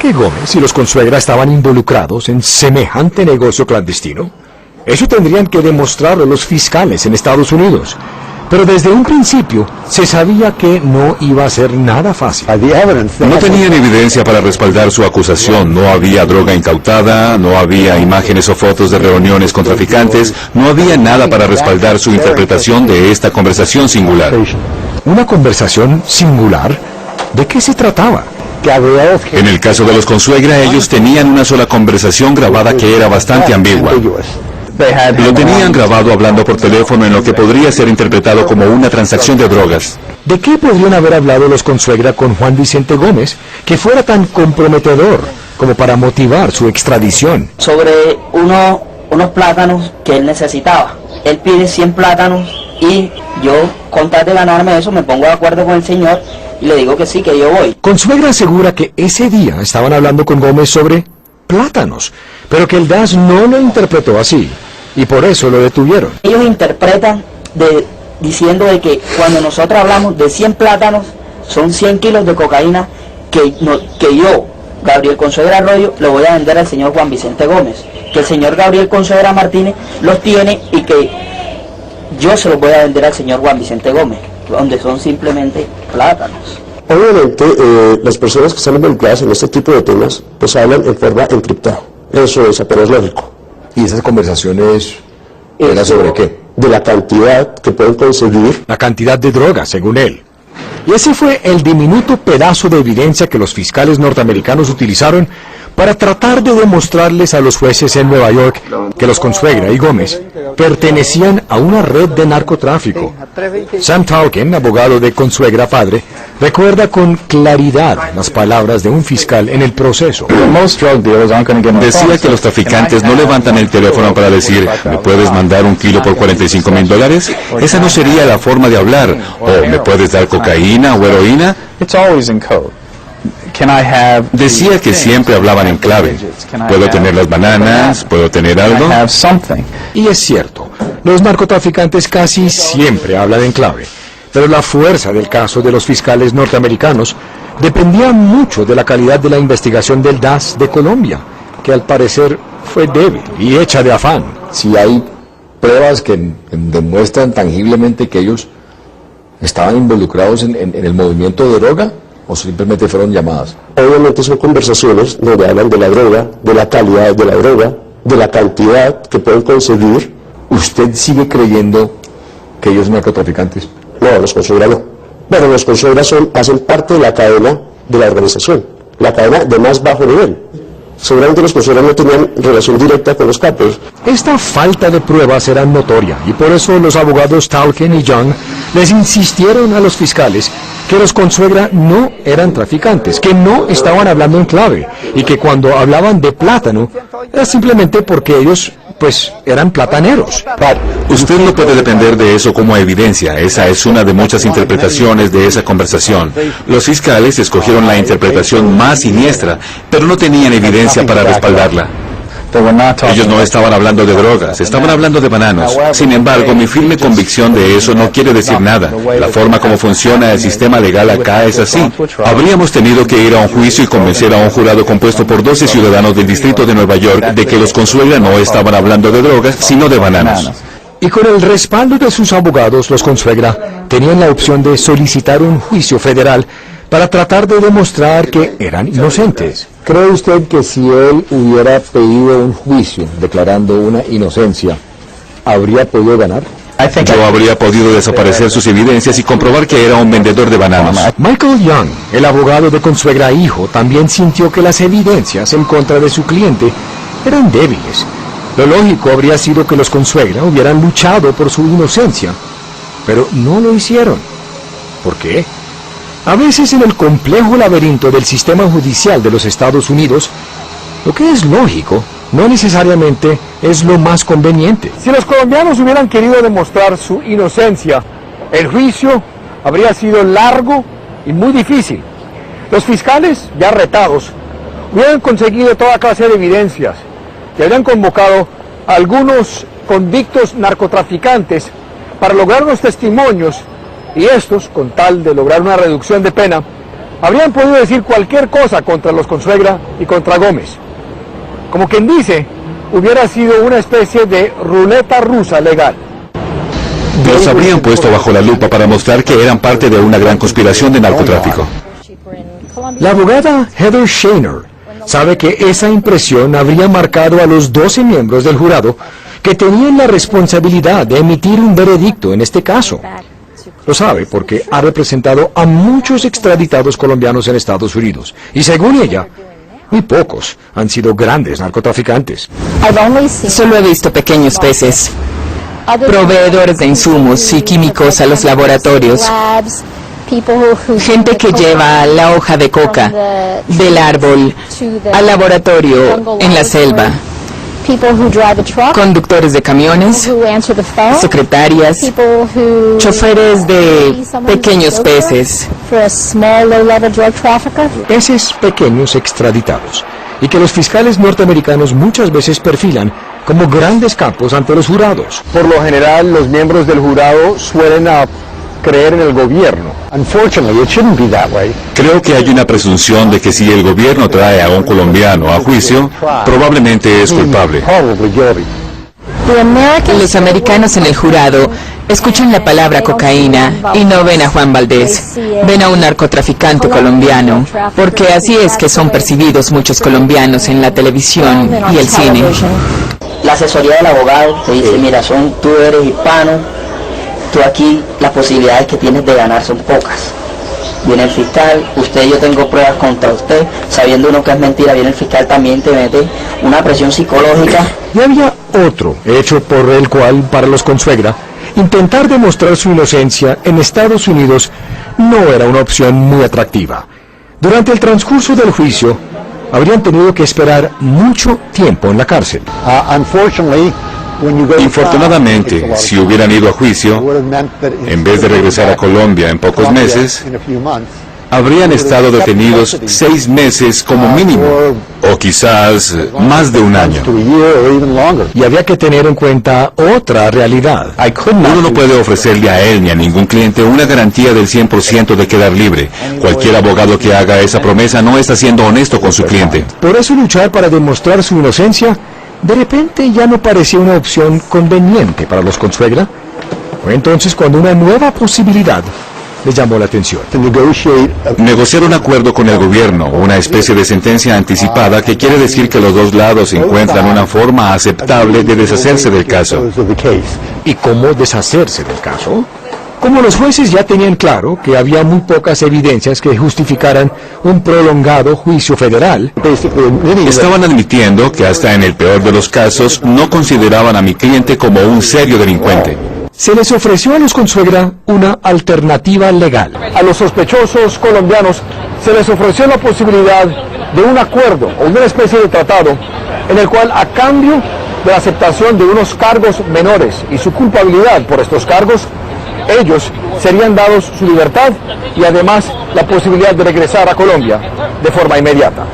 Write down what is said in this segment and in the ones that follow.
que Gómez y los consuegra estaban involucrados en semejante negocio clandestino? Eso tendrían que demostrarlo los fiscales en Estados Unidos. Pero desde un principio se sabía que no iba a ser nada fácil. No tenían evidencia para respaldar su acusación. No había droga incautada, no había imágenes o fotos de reuniones con traficantes, no había nada para respaldar su interpretación de esta conversación singular. ¿Una conversación singular? ¿De qué se trataba? En el caso de los consuegra, ellos tenían una sola conversación grabada que era bastante ambigua. Lo tenían grabado hablando por teléfono en lo que podría ser interpretado como una transacción de drogas. ¿De qué podrían haber hablado los consuegra con Juan Vicente Gómez que fuera tan comprometedor como para motivar su extradición? Sobre unos plátanos que él necesitaba. Él pide 100 plátanos y yo, con tal de ganarme eso, me pongo de acuerdo con el señor y le digo que sí, que yo voy. Consuegra asegura que ese día estaban hablando con Gómez sobre plátanos, pero que el DAS no lo interpretó así, y por eso lo detuvieron. Ellos interpretan diciendo de que cuando nosotros hablamos de 100 plátanos, son 100 kilos de cocaína que yo, Gabriel Consuegra Arroyo, le voy a vender al señor Juan Vicente Gómez, que el señor Gabriel Consuegra Martínez los tiene y que yo se los voy a vender al señor Juan Vicente Gómez, donde son simplemente plátanos. Obviamente, las personas que están involucradas en este tipo de temas, pues hablan en forma encriptada. Eso es apenas lógico. ¿Y esas conversaciones eran sobre qué? De la cantidad que pueden conseguir. La cantidad de droga, según él. Y ese fue el diminuto pedazo de evidencia que los fiscales norteamericanos utilizaron para tratar de demostrarles a los jueces en Nueva York que los Consuegra y Gómez pertenecían a una red de narcotráfico. Sam Tauken, abogado de Consuegra padre, recuerda con claridad las palabras de un fiscal en el proceso. Decía que los traficantes no levantan el teléfono para decir, ¿me puedes mandar un kilo por $45,000? Esa no sería la forma de hablar. ¿O me puedes dar cocaína o heroína? Decía que siempre hablaban en clave. ¿Puedo tener las bananas? ¿Puedo tener algo? Y es cierto, los narcotraficantes casi siempre hablan en clave, pero la fuerza del caso de los fiscales norteamericanos dependía mucho de la calidad de la investigación del DAS de Colombia, que al parecer fue débil y hecha de afán. Si hay pruebas que demuestran tangiblemente que ellos estaban involucrados en el movimiento de droga, ¿o simplemente fueron llamadas? Obviamente son conversaciones donde hablan de la droga, de la calidad de la droga, de la cantidad que pueden conseguir. ¿Usted sigue creyendo que ellos son narcotraficantes? No, los Consuegra no. Bueno, los Consuegra hacen parte de la cadena de la organización, la cadena de más bajo nivel. Seguramente los Consuegra no tenían relación directa con los capos. Esta falta de pruebas era notoria y por eso los abogados Tauken y Young les insistieron a los fiscales que los Consuegra no eran traficantes, que no estaban hablando en clave y que cuando hablaban de plátano era simplemente porque ellos, pues, eran plataneros. Usted no puede depender de eso como evidencia. Esa es una de muchas interpretaciones de esa conversación. Los fiscales escogieron la interpretación más siniestra, pero no tenían evidencia para respaldarla. Ellos no estaban hablando de drogas, estaban hablando de bananos. Sin embargo, mi firme convicción de eso no quiere decir nada. La forma como funciona el sistema legal acá es así. Habríamos tenido que ir a un juicio y convencer a un jurado compuesto por 12 ciudadanos del distrito de Nueva York de que los Consuegra no estaban hablando de drogas, sino de bananos. Y con el respaldo de sus abogados, los Consuegra tenían la opción de solicitar un juicio federal para tratar de demostrar que eran inocentes. ¿Cree usted que si él hubiera pedido un juicio declarando una inocencia, habría podido ganar? Yo habría podido desaparecer sus evidencias y comprobar que era un vendedor de bananos. Michael Young, el abogado de Consuegra hijo, también sintió que las evidencias en contra de su cliente eran débiles. Lo lógico habría sido que los Consuegra hubieran luchado por su inocencia, pero no lo hicieron. ¿Por qué? A veces en el complejo laberinto del sistema judicial de los Estados Unidos, lo que es lógico no necesariamente es lo más conveniente. Si los colombianos hubieran querido demostrar su inocencia, el juicio habría sido largo y muy difícil. Los fiscales, ya retados, hubieran conseguido toda clase de evidencias y habrían convocado a algunos convictos narcotraficantes para lograr unos testimonios, y estos, con tal de lograr una reducción de pena, habrían podido decir cualquier cosa contra los Consuegra y contra Gómez. Como quien dice, hubiera sido una especie de ruleta rusa legal. Los habrían puesto bajo la lupa para mostrar que eran parte de una gran conspiración de narcotráfico. La abogada Heather Shaner sabe que esa impresión habría marcado a los 12 miembros del jurado que tenían la responsabilidad de emitir un veredicto en este caso. Lo sabe porque ha representado a muchos extraditados colombianos en Estados Unidos y según ella, muy pocos han sido grandes narcotraficantes. Solo he visto pequeños peces, proveedores de insumos y químicos a los laboratorios, gente que lleva la hoja de coca del árbol al laboratorio en la selva, conductores de camiones, secretarias, choferes de pequeños peces. Peces pequeños extraditados y que los fiscales norteamericanos muchas veces perfilan como grandes capos ante los jurados. Por lo general, los miembros del jurado suelen creer en el gobierno. Creo que hay una presunción de que si el gobierno trae a un colombiano a juicio, probablemente es culpable. Los americanos en el jurado escuchan la palabra cocaína y no ven a Juan Valdés, ven a un narcotraficante colombiano, porque así es que son percibidos muchos colombianos en la televisión y el cine. La asesoría del abogado te dice, mira, tú eres hispano, tú aquí las posibilidades que tienes de ganar son pocas. Viene el fiscal, yo tengo pruebas contra usted, sabiendo uno que es mentira, viene el fiscal también te mete una presión psicológica. Y había otro hecho por el cual, para los Consuegra, intentar demostrar su inocencia en Estados Unidos no era una opción muy atractiva. Durante el transcurso del juicio, habrían tenido que esperar mucho tiempo en la cárcel. Infortunadamente, si hubieran ido a juicio, en vez de regresar a Colombia en pocos meses, habrían estado detenidos 6 meses como mínimo, o quizás más de un año. Y había que tener en cuenta otra realidad. Uno no puede ofrecerle a él ni a ningún cliente una garantía del 100% de quedar libre. Cualquier abogado que haga esa promesa no está siendo honesto con su cliente. Por eso luchar para demostrar su inocencia de repente ya no parecía una opción conveniente para los Consuegra. Fue entonces cuando una nueva posibilidad les llamó la atención. Negociar un acuerdo con el gobierno, una especie de sentencia anticipada que quiere decir que los dos lados encuentran una forma aceptable de deshacerse del caso. ¿Y cómo deshacerse del caso? Como los jueces ya tenían claro que había muy pocas evidencias que justificaran un prolongado juicio federal, estaban admitiendo que hasta en el peor de los casos no consideraban a mi cliente como un serio delincuente. Se les ofreció a los Consuegra una alternativa legal. A los sospechosos colombianos se les ofreció la posibilidad de un acuerdo o una especie de tratado en el cual, a cambio de la aceptación de unos cargos menores y su culpabilidad por estos cargos, ellos serían dados su libertad y además la posibilidad de regresar a Colombia de forma inmediata.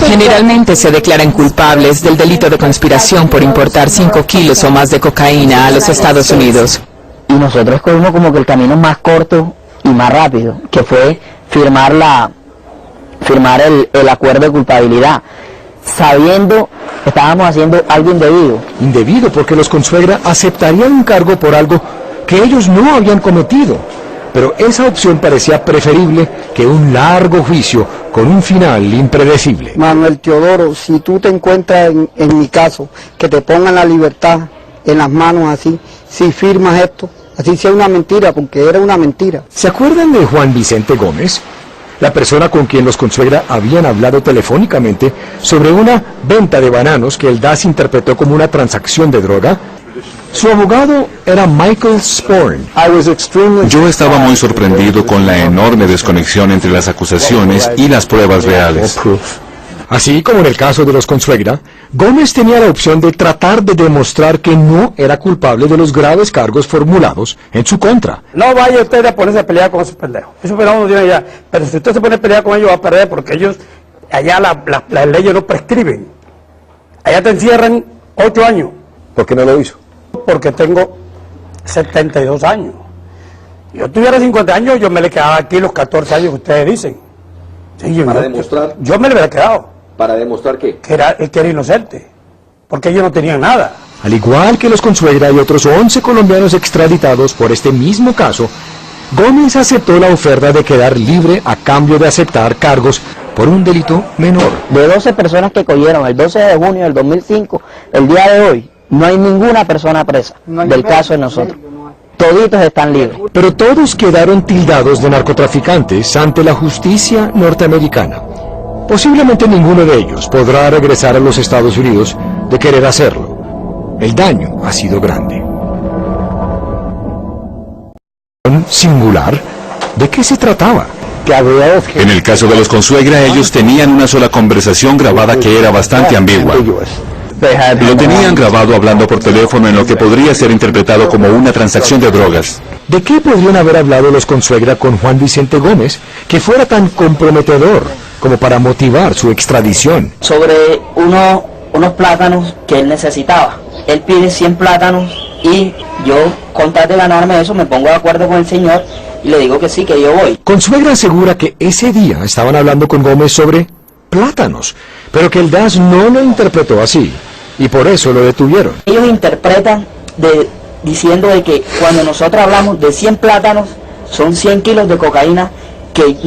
Generalmente se declaran culpables del delito de conspiración por importar 5 kilos o más de cocaína a los Estados Unidos. Y nosotros escogimos como que el camino más corto y más rápido, que fue firmar el acuerdo de culpabilidad, sabiendo que estábamos haciendo algo indebido. Indebido porque los Consuegra aceptarían un cargo por algo que ellos no habían cometido. Pero esa opción parecía preferible que un largo juicio con un final impredecible. Manuel Teodoro, si tú te encuentras en mi caso, que te pongan la libertad en las manos así, si firmas esto, así sea una mentira, porque era una mentira. ¿Se acuerdan de Juan Vicente Gómez? La persona con quien los Consuegra habían hablado telefónicamente sobre una venta de bananos que el DAS interpretó como una transacción de droga. Su abogado era Michael Sporn. Yo estaba muy sorprendido con la enorme desconexión entre las acusaciones y las pruebas reales. Así como en el caso de los Consuegra, Gómez tenía la opción de tratar de demostrar que no era culpable de los graves cargos formulados en su contra. No vaya usted a ponerse a pelear con esos pendejos. Esos pendejos no tienen idea. Pero si usted se pone a pelear con ellos va a perder porque ellos, allá las leyes no prescriben. Allá te encierran 8 años. ¿Por qué no lo hizo? Porque tengo 72 años. Yo tuviera 50 años, yo me le quedaba aquí los 14 años que ustedes dicen. Sí, ¿Para demostrar? Yo me le hubiera quedado. ¿Para demostrar qué? Que era inocente. Porque ellos no tenían nada. Al igual que los Consuegra y otros 11 colombianos extraditados por este mismo caso, Gómez aceptó la oferta de quedar libre a cambio de aceptar cargos por un delito menor. De 12 personas que cogieron el 12 de junio del 2005, el día de hoy, no hay ninguna persona presa del caso de nosotros. Toditos están libres. Pero todos quedaron tildados de narcotraficantes ante la justicia norteamericana. Posiblemente ninguno de ellos podrá regresar a los Estados Unidos de querer hacerlo. El daño ha sido grande. Singular, ¿de qué se trataba? En el caso de los Consuegra, ellos tenían una sola conversación grabada que era bastante ambigua. Lo tenían grabado hablando por teléfono en lo que podría ser interpretado como una transacción de drogas. ¿De qué podrían haber hablado los Consuegra con Juan Vicente Gómez que fuera tan comprometedor como para motivar su extradición? Sobre unos plátanos que él necesitaba. Él pide 100 plátanos y yo, con tal de ganarme eso, me pongo de acuerdo con el señor y le digo que sí, que yo voy. Consuegra asegura que ese día estaban hablando con Gómez sobre plátanos, pero que el DAS no lo interpretó así y por eso lo detuvieron. Ellos interpretan diciendo de que cuando nosotros hablamos de 100 plátanos, son 100 kilos de cocaína que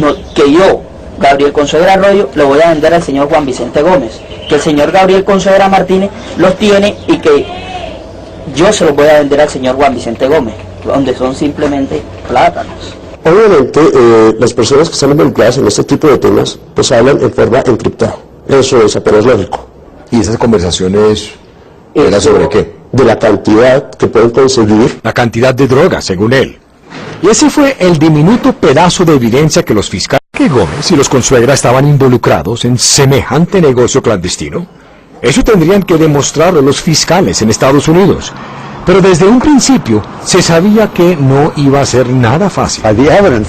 yo, Gabriel Consuegra Arroyo, le voy a vender al señor Juan Vicente Gómez, que el señor Gabriel Consuegra Martínez los tiene y que yo se los voy a vender al señor Juan Vicente Gómez, donde son simplemente plátanos. Obviamente, las personas que están involucradas en este tipo de temas, pues hablan en forma encriptada. Eso es apenas lógico. ¿Y esas conversaciones eran sobre qué? De la cantidad que pueden conseguir. La cantidad de droga, según él. Y ese fue el diminuto pedazo de evidencia que los fiscales que Gómez y los Consuegra estaban involucrados en semejante negocio clandestino. Eso tendrían que demostrarlo los fiscales en Estados Unidos. Pero desde un principio se sabía que no iba a ser nada fácil.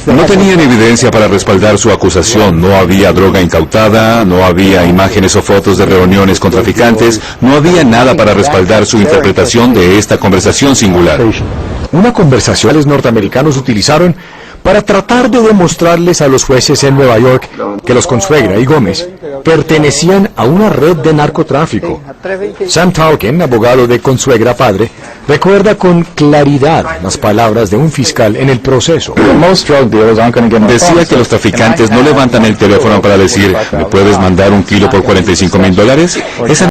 No tenían evidencia para respaldar su acusación. No había droga incautada, no había imágenes o fotos de reuniones con traficantes, no había nada para respaldar su interpretación de esta conversación singular. Una conversación que los norteamericanos utilizaron para tratar de demostrarles a los jueces en Nueva York que los Consuegra y Gómez pertenecían a una red de narcotráfico. Sam Tauken, abogado de Consuegra padre, recuerda con claridad las palabras de un fiscal en el proceso. Decía que los traficantes no levantan el teléfono para decir, ¿me puedes mandar un kilo por $45,000? Esa